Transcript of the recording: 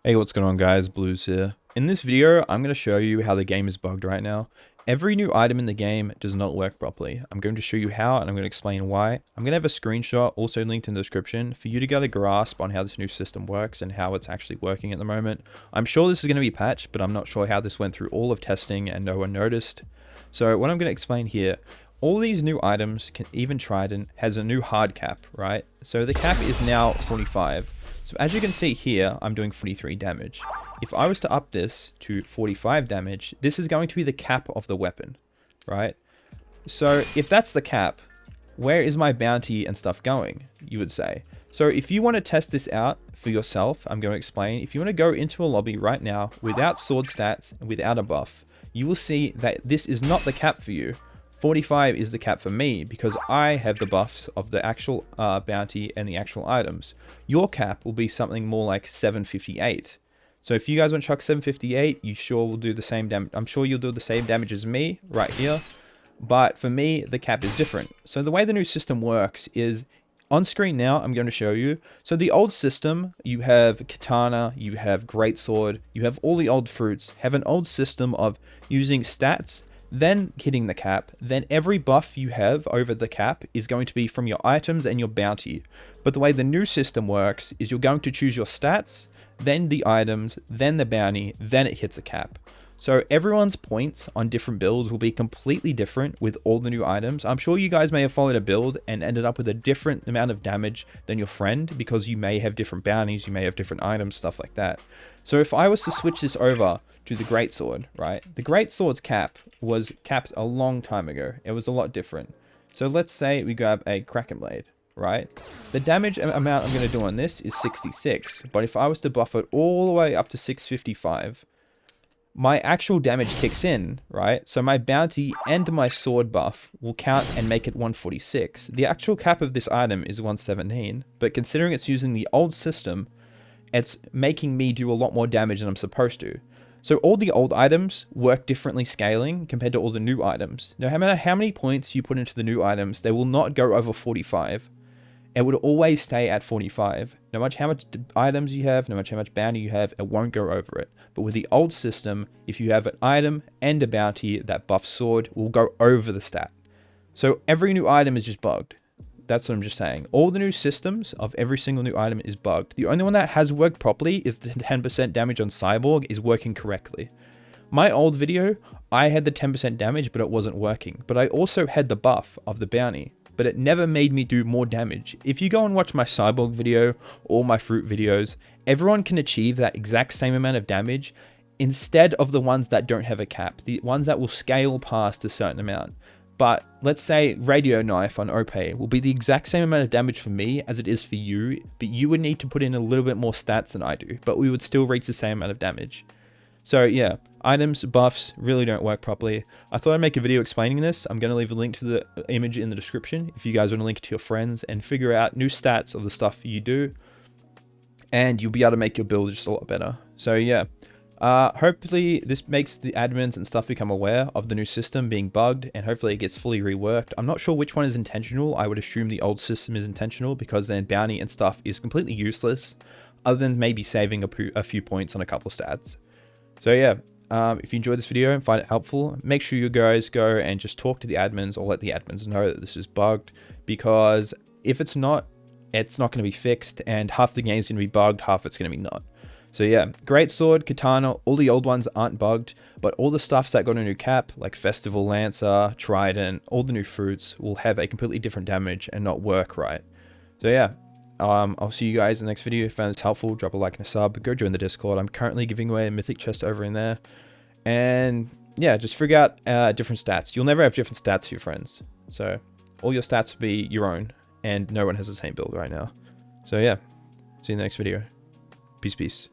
Hey, what's going on guys, BLUEZ here. In this video, I'm going to show you how the game is bugged right now. Every new item in the game does not work properly. I'm going to show you how and I'm going to explain why. I'm going to have a screenshot also linked in the description for you to get a grasp on how this new system works and how it's actually working at the moment. I'm sure this is going to be patched, but I'm not sure how this went through all of testing and no one noticed. So what I'm going to explain here, all these new items, even Trident, has a new hard cap, right? So the cap is now 45. So as you can see here, I'm doing 43 damage. If I was to up this to 45 damage, this is going to be the cap of the weapon, right? So if that's the cap, where is my bounty and stuff going, you would say? So if you want to test this out for yourself, I'm going to explain. If you want to go into a lobby right now without sword stats and without a buff, you will see that this is not the cap for you. 45 is the cap for me because I have the buffs of the actual bounty and the actual items. Your cap will be something more like 758. So if you guys want to chuck 758, you sure will do the same damage. I'm sure you'll do the same damage as me right here. But for me, the cap is different. So the way the new system works is on screen now, I'm going to show you. So the old system, you have katana, you have greatsword, you have all the old fruits, have an old system of using stats, then hitting the cap, then every buff you have over the cap is going to be from your items and your bounty. But the way the new system works is you're going to choose your stats, then the items, then the bounty, then it hits a cap. So everyone's points on different builds will be completely different with all the new items. I'm sure you guys may have followed a build and ended up with a different amount of damage than your friend because you may have different bounties, you may have different items, stuff like that. So if I was to switch this over to the greatsword, right? The greatsword's cap was capped a long time ago. It was a lot different. So let's say we grab a Kraken Blade, right? The damage amount I'm going to do on this is 66, but if I was to buff it all the way up to 655, my actual damage kicks in, right? So my bounty and my sword buff will count and make it 146. The actual cap of this item is 117, but considering it's using the old system, it's making me do a lot more damage than I'm supposed to. So all the old items work differently scaling compared to all the new items. Now, no matter how many points you put into the new items, they will not go over 45. It would always stay at 45. No matter how much items you have, no matter how much bounty you have, it won't go over it. But with the old system, if you have an item and a bounty, that buff sword will go over the stat. So every new item is just bugged. That's what I'm just saying. All the new systems of every single new item is bugged. The only one that has worked properly is the 10% damage on Cyborg is working correctly. My old video, I had the 10% damage, but it wasn't working. But I also had the buff of the bounty, but it never made me do more damage. If you go and watch my Cyborg video or my fruit videos, everyone can achieve that exact same amount of damage instead of the ones that don't have a cap, the ones that will scale past a certain amount. But let's say Radio Knife on OP will be the exact same amount of damage for me as it is for you, but you would need to put in a little bit more stats than I do, but we would still reach the same amount of damage. So yeah, items, buffs really don't work properly. I thought I'd make a video explaining this. I'm going to leave a link to the image in the description if you guys want to link it to your friends and figure out new stats of the stuff you do, and you'll be able to make your build just a lot better. So yeah. Hopefully this makes the admins and stuff become aware of the new system being bugged, and hopefully it gets fully reworked. I'm not sure which one is intentional. I would assume the old system is intentional because then bounty and stuff is completely useless other than maybe saving a few points on a couple stats. So yeah, if you enjoyed this video and find it helpful, make sure you guys go and just talk to the admins or let the admins know that this is bugged, because if it's not going to be fixed, and half the game's going to be bugged, half it's going to be not. So yeah, greatsword, katana, all the old ones aren't bugged, but all the stuffs that got a new cap, like Festival Lancer, Trident, all the new fruits will have a completely different damage and not work right. So yeah, I'll see you guys in the next video. If you found this helpful, drop a like and a sub, go join the Discord. I'm currently giving away a mythic chest over in there. And yeah, just figure out different stats. You'll never have different stats for your friends. So all your stats will be your own, and no one has the same build right now. So yeah, see you in the next video. Peace, peace.